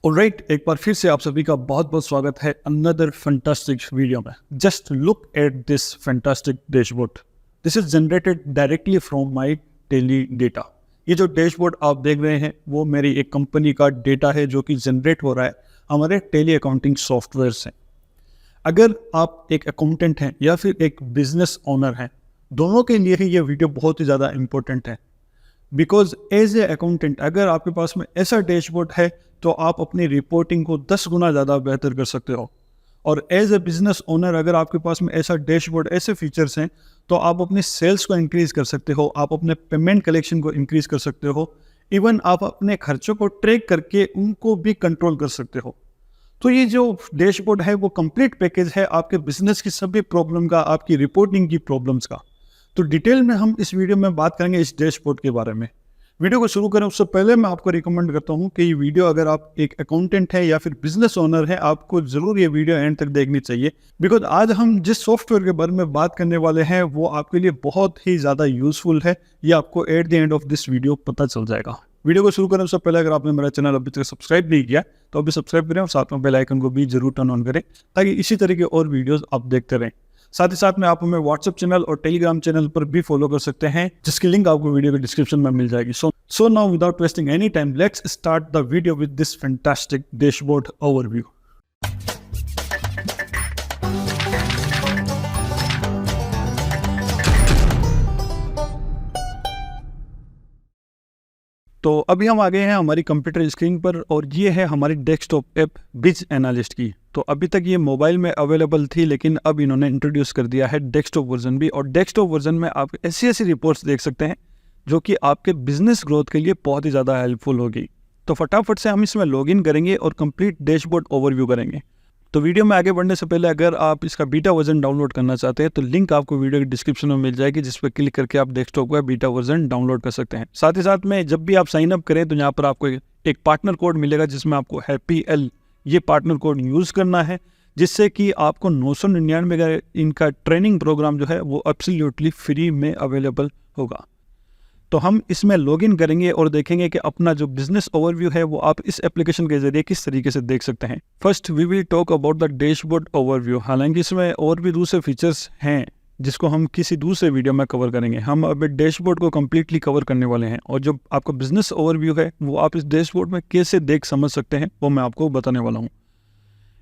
Alright, एक बार फिर से आप सभी का बहुत बहुत स्वागत है अनदर फैंटास्टिक वीडियो में। Just look at this fantastic dashboard. This is generated directly from my Tally data. ये जो डैशबोर्ड आप देख रहे हैं वो मेरी एक कंपनी का डेटा है जो कि जनरेट हो रहा है हमारे टेली अकाउंटिंग सॉफ्टवेयर से। अगर आप एक अकाउंटेंट हैं या फिर एक बिजनेस ओनर हैं, दोनों के लिए ही ये वीडियो बहुत ही ज़्यादा इंपॉर्टेंट है। बिकॉज एज ए अकाउंटेंट अगर आपके पास में ऐसा डैशबोर्ड है तो आप अपनी रिपोर्टिंग को 10 गुना ज़्यादा बेहतर कर सकते हो। और एज ए बिजनेस ओनर अगर आपके पास में ऐसा डैशबोर्ड, ऐसे फीचर्स हैं, तो आप अपनी सेल्स को इंक्रीज कर सकते हो, आप अपने पेमेंट कलेक्शन को इंक्रीज कर सकते हो, इवन आप अपने खर्चों को ट्रैक करके उनको भी कंट्रोल कर सकते हो। तो ये जो डैशबोर्ड है वो कंप्लीट पैकेज है आपके बिजनेस की सभी प्रॉब्लम का, आपकी रिपोर्टिंग की प्रॉब्लम्स का। तो डिटेल में हम इस वीडियो में बात करेंगे इस डैशबोर्ड के बारे में। वीडियो को शुरू करें उससे पहले मैं आपको रिकमेंड करता हूं कि ये वीडियो, अगर आप एक अकाउंटेंट है या फिर बिजनेस ओनर है, आपको जरूर ये वीडियो एंड तक देखनी चाहिए। बिकॉज आज हम जिस सॉफ्टवेयर के बारे में बात करने वाले हैं वो आपके लिए बहुत ही ज़्यादा यूजफुल है। ये आपको at the end of this video पता चल जाएगा। वीडियो को शुरू करने से पहले अगर आपने मेरा चैनल अभी तक सब्सक्राइब नहीं किया तो अभी सब्सक्राइब करें और साथ में बेल आइकन को भी जरूर टर्न ऑन करें ताकि इसी तरह के और वीडियोस आप देखते रहें। साथ ही साथ में आप हमें व्हाट्सएप चैनल और टेलीग्राम चैनल पर भी फॉलो कर सकते हैं, जिसकी लिंक आपको वीडियो के डिस्क्रिप्शन में मिल जाएगी। So now without wasting any time, let's start the video with this fantastic dashboard overview. तो अभी हम आ गए हैं हमारी कंप्यूटर स्क्रीन पर और ये है हमारी डेस्कटॉप ऐप बिज एनालिस्ट की। तो अभी तक ये मोबाइल में अवेलेबल थी, लेकिन अब इन्होंने इंट्रोड्यूस कर दिया है डेस्कटॉप वर्जन भी। और डेस्कटॉप वर्जन में आप ऐसी ऐसी रिपोर्ट्स देख सकते हैं जो कि आपके बिजनेस ग्रोथ के लिए बहुत ही ज़्यादा हेल्पफुल होगी। तो फटाफट से हम इसमें लॉगिन करेंगे और कंप्लीट डैशबोर्ड ओवरव्यू करेंगे। तो वीडियो में आगे बढ़ने से पहले अगर आप इसका बीटा वर्जन डाउनलोड करना चाहते हैं तो लिंक आपको वीडियो के डिस्क्रिप्शन में मिल जाएगी, जिस पर क्लिक करके आप डेस्कटॉप का बीटा वर्जन डाउनलोड कर सकते हैं। साथ ही साथ में जब भी आप साइन अप करें तो यहाँ पर आपको एक पार्टनर कोड मिलेगा जिसमें आपको हैप्पी एल ये पार्टनर कोड यूज़ करना है, जिससे कि आपको 999 का इनका ट्रेनिंग प्रोग्राम जो है वो एब्सोल्युटली फ्री में अवेलेबल होगा। तो हम इसमें लॉगिन करेंगे और देखेंगे कि अपना जो बिजनेस ओवरव्यू है वो आप इस एप्लीकेशन के जरिए किस तरीके से देख सकते हैं। First we will talk about the dashboard overview. हालांकि इसमें और भी दूसरे फीचर्स हैं जिसको हम किसी दूसरे वीडियो में कवर करेंगे। हम अभी डैशबोर्ड को कम्प्लीटली कवर करने वाले हैं और जो आपका बिजनेस ओवरव्यू है वो आप इस डैशबोर्ड में कैसे देख समझ सकते हैं वो मैं आपको बताने वाला हूँ।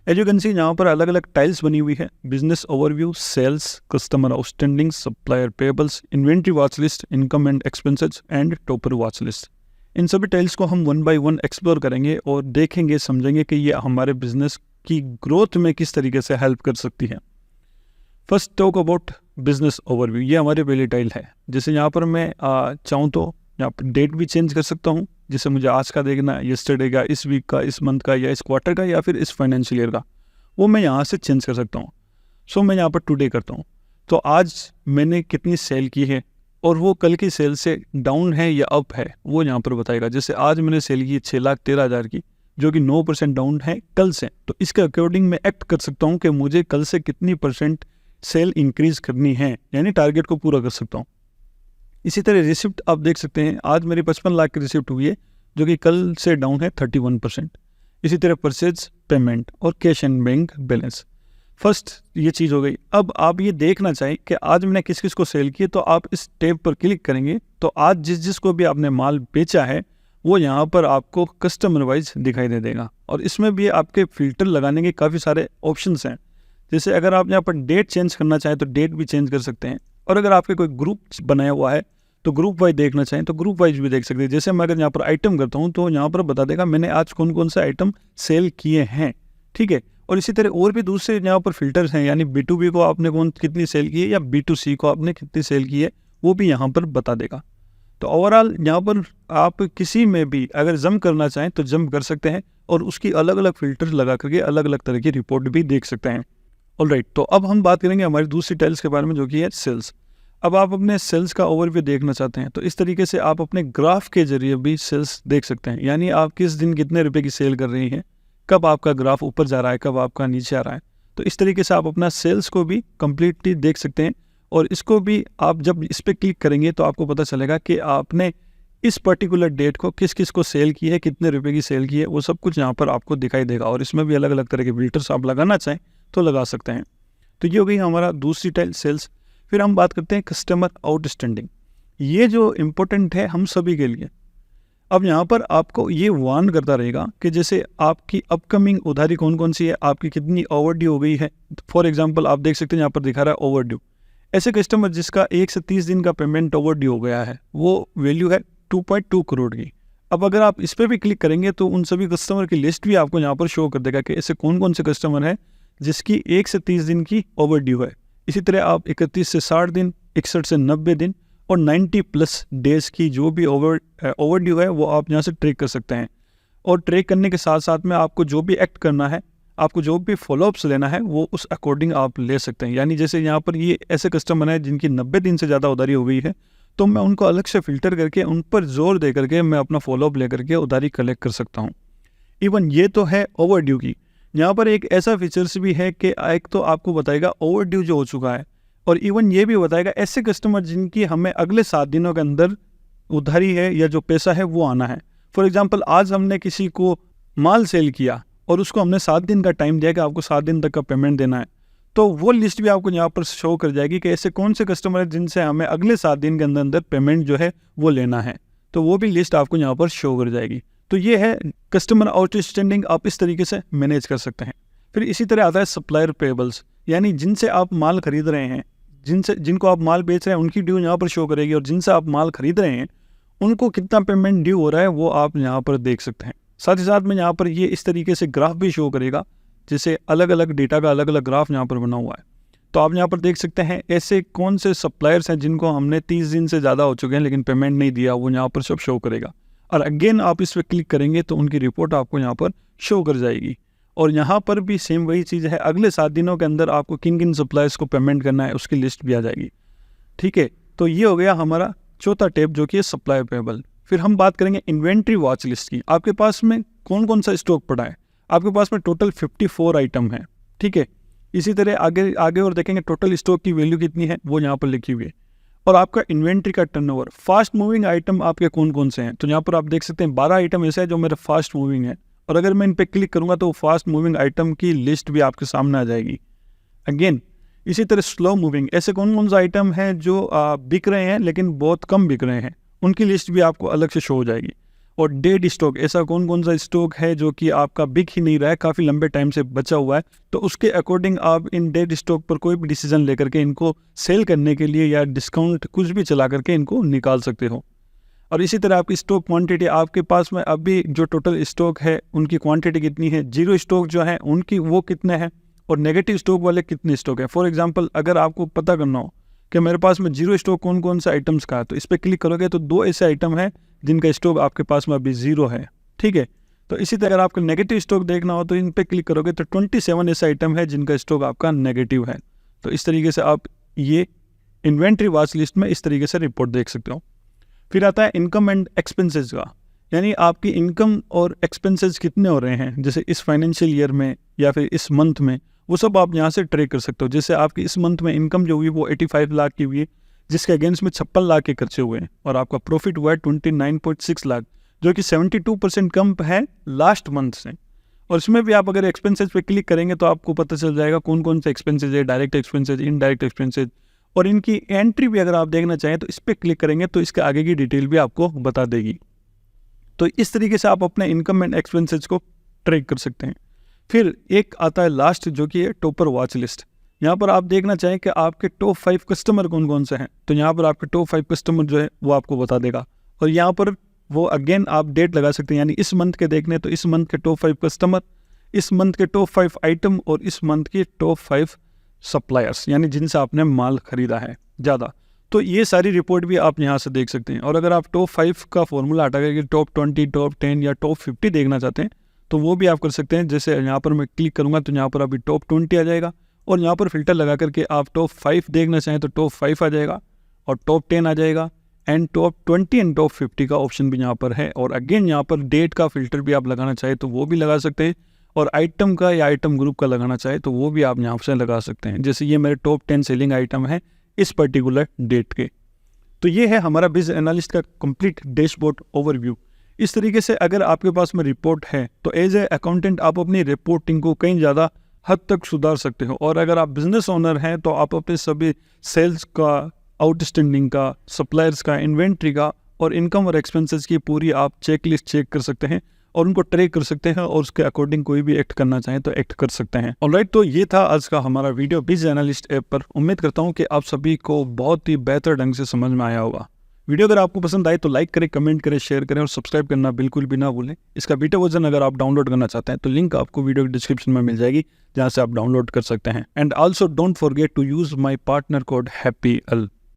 एज यू कैन सी यहाँ पर अलग अलग टाइल्स बनी हुई है। Business overview, sales, customer outstanding, supplier payables, inventory watch list, income and expenses and topper watch list. इन सभी टाइल्स को हम वन बाय वन एक्सप्लोर करेंगे और देखेंगे, समझेंगे कि ये हमारे बिजनेस की ग्रोथ में किस तरीके से हेल्प कर सकती है। First talk about business overview. ये हमारी पहली टाइल है। जैसे यहाँ पर मैं चाहूँ तो यहाँ पर डेट भी चेंज कर सकता हूँ, जिसे मुझे आज का देखना है, येस्टरडे का, इस वीक का, इस मंथ का, या इस क्वार्टर का, या फिर इस फाइनेंशियल ईयर का, वो मैं यहाँ से चेंज कर सकता हूँ। सो मैं यहाँ पर टुडे करता हूँ तो आज मैंने कितनी सेल की है और वो कल की सेल से डाउन है या अप है वो यहाँ पर बताएगा। जैसे आज मैंने सेल की 6,13,000 की, जो कि 9% डाउन है कल से। तो इसके अकॉर्डिंग मैं एक्ट कर सकता हूँ कि मुझे कल से कितनी % सेल इंक्रीज करनी है, यानी टारगेट को पूरा कर सकता हूँ। इसी तरह रिसिप्ट आप देख सकते हैं, आज मेरी 55 लाख की रिसिप्ट हुई है जो कि कल से डाउन है 31%। इसी तरह परचेज, पेमेंट और cash and bank balance. First ये चीज़ हो गई। अब आप ये देखना चाहें कि आज मैंने किस किस को सेल किए तो आप इस टैब पर क्लिक करेंगे तो आज जिस जिस को भी आपने माल बेचा है वो यहाँ पर आपको कस्टमर वाइज दिखाई दे देगा। और इसमें भी आपके फिल्टर लगाने के काफ़ी सारे ऑप्शंस हैं। जैसे अगर आप यहाँ पर डेट चेंज करना चाहें तो डेट भी चेंज कर सकते हैं, और अगर आपके कोई ग्रुप बनाया हुआ है तो ग्रुप वाइज देखना चाहें तो ग्रुप वाइज भी देख सकते हैं। जैसे मैं अगर यहाँ पर आइटम करता हूँ तो यहाँ पर बता देगा मैंने आज कौन कौन से आइटम सेल किए हैं, ठीक है। और इसी तरह और भी दूसरे यहाँ पर फिल्टर्स हैं, यानी B2B को आपने कितनी सेल की है या B2C को आपने कितनी सेल की है वो भी यहाँ पर बता देगा। तो ओवरऑल यहाँ पर आप किसी में भी अगर जम करना चाहें तो जम कर सकते हैं और उसकी अलग अलग फिल्टर लगा करके अलग अलग तरह की रिपोर्ट भी देख सकते हैं। ऑलराइट, तो अब हम बात करेंगे हमारी दूसरी टाइल्स के बारे में, जो कि है सेल्स। अब आप अपने सेल्स का ओवरव्यू देखना चाहते हैं तो इस तरीके से आप अपने ग्राफ के जरिए भी सेल्स देख सकते हैं, यानी आप किस दिन कितने रुपए की सेल कर रही हैं, कब आपका ग्राफ ऊपर जा रहा है, कब आपका नीचे आ रहा है। तो इस तरीके से आप अपना सेल्स को भी कम्प्लीटली देख सकते हैं। और इसको भी आप जब इस पर क्लिक करेंगे तो आपको पता चलेगा कि आपने इस पर्टिकुलर डेट को किस किस को सेल की है, कितने रुपए की सेल की है, वो सब कुछ यहाँ पर आपको दिखाई देगा। और इसमें भी अलग अलग तरह के फिल्टर्स आप लगाना चाहें तो लगा सकते हैं। तो ये हो गई हमारा दूसरी टाइप सेल्स। फिर हम बात करते हैं कस्टमर आउटस्टैंडिंग। ये जो इम्पोर्टेंट है हम सभी के लिए। अब यहाँ पर आपको ये वार्न करता रहेगा कि जैसे आपकी अपकमिंग उधारी कौन कौन सी है, आपकी कितनी ओवरड्यू हो गई है। फॉर एग्जांपल आप देख सकते हैं यहाँ पर दिखा रहा है ओवरड्यू। ऐसे कस्टमर जिसका 1 से 30 दिन का पेमेंट ओवरड्यू हो गया है, वो वैल्यू है 2.2 करोड़ की। अब अगर आप इस पर भी क्लिक करेंगे तो उन सभी कस्टमर की लिस्ट भी आपको यहाँ पर शो कर देगा कि ऐसे कौन कौन से कस्टमर हैं जिसकी 1 से 30 दिन की ओवरड्यू है। इसी तरह आप 31 से 60 दिन, 61 से 90 दिन और 90+ डेज की जो भी ओवरड्यू है वो आप यहाँ से ट्रैक कर सकते हैं। और ट्रैक करने के साथ साथ में आपको जो भी एक्ट करना है, आपको जो भी फॉलोअप्स लेना है, वो उस अकॉर्डिंग आप ले सकते हैं। यानी जैसे यहाँ पर ये ऐसे कस्टमर हैं जिनकी 90 दिन से ज़्यादा उधारी हो गई है, तो मैं उनको अलग से फ़िल्टर करके उन पर जोर दे करके मैं अपना फॉलोअप ले करके उधारी कलेक्ट कर सकता हूँ। इवन ये तो है ओवरड्यू की। यहाँ पर एक ऐसा फीचर्स भी है कि एक तो आपको बताएगा ओवरड्यू जो हो चुका है, और इवन ये भी बताएगा ऐसे कस्टमर जिनकी हमें अगले 7 दिनों के अंदर उधारी है या जो पैसा है वो आना है। फॉर एग्जांपल आज हमने किसी को माल सेल किया और उसको हमने 7 दिन का टाइम दिया कि आपको 7 दिन तक का पेमेंट देना है, तो वो लिस्ट भी आपको यहाँ पर शो कर जाएगी कि ऐसे कौन से कस्टमर हैं जिनसे हमें अगले 7 दिन के अंदर अंदर पेमेंट जो है वो लेना है। तो वो भी लिस्ट आपको यहाँ पर शो कर जाएगी। तो ये है कस्टमर आउटस्टैंडिंग, आप इस तरीके से मैनेज कर सकते हैं। फिर इसी तरह आता है सप्लायर पेबल्स, यानी जिनसे आप माल खरीद रहे हैं, जिनको आप माल बेच रहे हैं उनकी ड्यू यहाँ पर शो करेगी, और जिनसे आप माल खरीद रहे हैं उनको कितना पेमेंट ड्यू हो रहा है वो आप यहाँ पर देख सकते हैं। साथ ही साथ में यहाँ पर ये इस तरीके से ग्राफ भी शो करेगा, जैसे अलग अलग डेटा का अलग अलग ग्राफ यहाँ पर बना हुआ है। तो आप यहाँ पर देख सकते हैं ऐसे कौन से सप्लायर्स हैं जिनको हमने 30 दिन से ज़्यादा हो चुके हैं लेकिन पेमेंट नहीं दिया, वो यहाँ पर सब शो करेगा। और अगेन आप इस पर क्लिक करेंगे तो उनकी रिपोर्ट आपको यहाँ पर शो कर जाएगी। और यहाँ पर भी सेम वही चीज़ है, अगले 7 दिनों के अंदर आपको किन किन सप्लायर्स को पेमेंट करना है उसकी लिस्ट भी आ जाएगी। ठीक है, तो ये हो गया हमारा चौथा टेप जो कि है सप्लायर पेबल। फिर हम बात करेंगे इन्वेंट्री वॉच लिस्ट की। आपके पास में कौन कौन सा स्टॉक पड़ा है। आपके पास में टोटल 54 आइटम है। ठीक है, इसी तरह आगे और देखेंगे टोटल स्टॉक की वैल्यू कितनी है वो यहाँ पर लिखी हुई है। और आपका इन्वेंट्री का टर्नओवर, फास्ट मूविंग आइटम आपके कौन कौन से हैं। तो यहाँ पर आप देख सकते हैं 12 आइटम ऐसे हैं जो मेरे फास्ट मूविंग है, और अगर मैं इन पर क्लिक करूँगा तो फास्ट मूविंग आइटम की लिस्ट भी आपके सामने आ जाएगी। अगेन इसी तरह स्लो मूविंग, ऐसे कौन कौन सा आइटम है जो बिक रहे हैं लेकिन बहुत कम बिक रहे हैं, उनकी लिस्ट भी आपको अलग से शो हो जाएगी। और डेड स्टॉक, ऐसा कौन कौन सा स्टॉक है जो कि आपका बिक ही नहीं रहा है, काफ़ी लंबे टाइम से बचा हुआ है, तो उसके अकॉर्डिंग आप इन डेड स्टॉक पर कोई भी डिसीजन लेकर के इनको सेल करने के लिए या डिस्काउंट कुछ भी चला करके इनको निकाल सकते हो। और इसी तरह आपकी स्टॉक क्वांटिटी, आपके पास में अभी जो टोटल स्टॉक है उनकी क्वांटिटी कितनी है, जीरो स्टॉक जो है उनकी वो कितने हैं, और नेगेटिव स्टॉक वाले कितने स्टॉक है। फॉर एग्जांपल अगर आपको पता करना हो कि मेरे पास में जीरो स्टॉक कौन कौन से आइटम्स का है, तो इस पर क्लिक करोगे तो 2 ऐसे आइटम है जिनका स्टॉक आपके पास में अभी 0 है। ठीक है, तो इसी तरह अगर आपको नेगेटिव स्टॉक देखना हो तो इन पे क्लिक करोगे तो 27 ऐसे आइटम है जिनका स्टॉक आपका नेगेटिव है। तो इस तरीके से आप ये इन्वेंट्री वॉच लिस्ट में इस तरीके से रिपोर्ट देख सकते हो। फिर आता है इनकम एंड एक्सपेंसेस का, यानी आपकी इनकम और एक्सपेंसेस कितने हो रहे हैं, जैसे इस फाइनेंशियल ईयर में या फिर इस मंथ में, वो सब आप यहाँ से ट्रैक कर सकते हो। जैसे आपकी इस मंथ में इनकम जो हुई वो 85 लाख की हुई है, जिसके अगेंस्ट में 56 लाख के खर्चे हुए हैं, और आपका प्रॉफिट हुआ है 29.6 लाख, जो कि 72% कम है लास्ट मंथ से। और इसमें भी आप अगर एक्सपेंसेस पे क्लिक करेंगे तो आपको पता चल जाएगा कौन कौन से एक्सपेंसेस है, डायरेक्ट एक्सपेंसेस, इनडायरेक्ट एक्सपेंसेस, और इनकी एंट्री भी अगर आप देखना चाहें तो इस पर क्लिक करेंगे तो इसके आगे की डिटेल भी आपको बता देगी। तो इस तरीके से आप अपने इनकम एंड एक्सपेंसेस को ट्रैक कर सकते हैं। फिर एक आता है लास्ट जो कि है टॉपर वॉच लिस्ट। यहाँ पर आप देखना चाहें कि आपके टॉप 5 कस्टमर कौन कौन से हैं, तो यहाँ पर आपके टॉप 5 कस्टमर जो है वो आपको बता देगा। और यहाँ पर वो अगेन आप डेट लगा सकते हैं, यानी इस मंथ के देखने तो इस मंथ के टॉप 5 कस्टमर, इस मंथ के टॉप 5 आइटम और इस मंथ के टॉप 5 सप्लायर्स, यानी जिनसे आपने माल खरीदा है ज़्यादा। तो ये सारी रिपोर्ट भी आप यहाँ से देख सकते हैं। और अगर आप टॉप 5 का फॉर्मूला हटा करके टॉप 20, टॉप 10 या टॉप 50 देखना चाहते हैं तो वो भी आप कर सकते हैं। जैसे यहाँ पर मैं क्लिक करूँगा तो यहाँ पर अभी टॉप 20 आ जाएगा, और यहाँ पर फिल्टर लगा करके आप टॉप 5 देखना चाहें तो टॉप 5 आ जाएगा, और टॉप 10 आ जाएगा, एंड टॉप 20 एंड टॉप 50 का ऑप्शन भी यहाँ पर है। और अगेन यहाँ पर डेट का फिल्टर भी आप लगाना चाहें तो वो भी लगा सकते हैं, और आइटम का या आइटम ग्रुप का लगाना चाहे तो वो भी आप यहाँ से लगा सकते हैं। जैसे ये मेरे टॉप 10 सेलिंग आइटम है इस पर्टिकुलर डेट के। तो ये है हमारा बिज एनालिस्ट का कंप्लीट डैशबोर्ड ओवरव्यू। इस तरीके से अगर आपके पास में रिपोर्ट है तो एज ए अकाउंटेंट आप अपनी रिपोर्टिंग को कहीं ज़्यादा हद तक सुधार सकते हो। और अगर आप बिजनेस ओनर हैं तो आप अपने सभी सेल्स का, आउटस्टैंडिंग का, सप्लायर्स का, इन्वेंट्री का और इनकम और एक्सपेंसेस की पूरी आप चेकलिस्ट चेक कर सकते हैं और उनको ट्रैक कर सकते हैं और उसके अकॉर्डिंग कोई भी एक्ट करना चाहें तो एक्ट कर सकते हैं। ऑलराइट, तो ये था आज का हमारा वीडियो बिज एनालिस्ट ऐप पर। उम्मीद करता हूँ कि आप सभी को बहुत ही बेहतर ढंग से समझ में आया होगा। वीडियो अगर आपको पसंद आए तो लाइक करें, कमेंट करें, शेयर करें और सब्सक्राइब करना बिल्कुल भी ना भूलें। इसका बीटा वर्जन अगर आप डाउनलोड करना चाहते हैं तो लिंक आपको वीडियो के डिस्क्रिप्शन में मिल जाएगी, जहां से आप डाउनलोड कर सकते हैं। And also don't forget to use my partner code happy Al.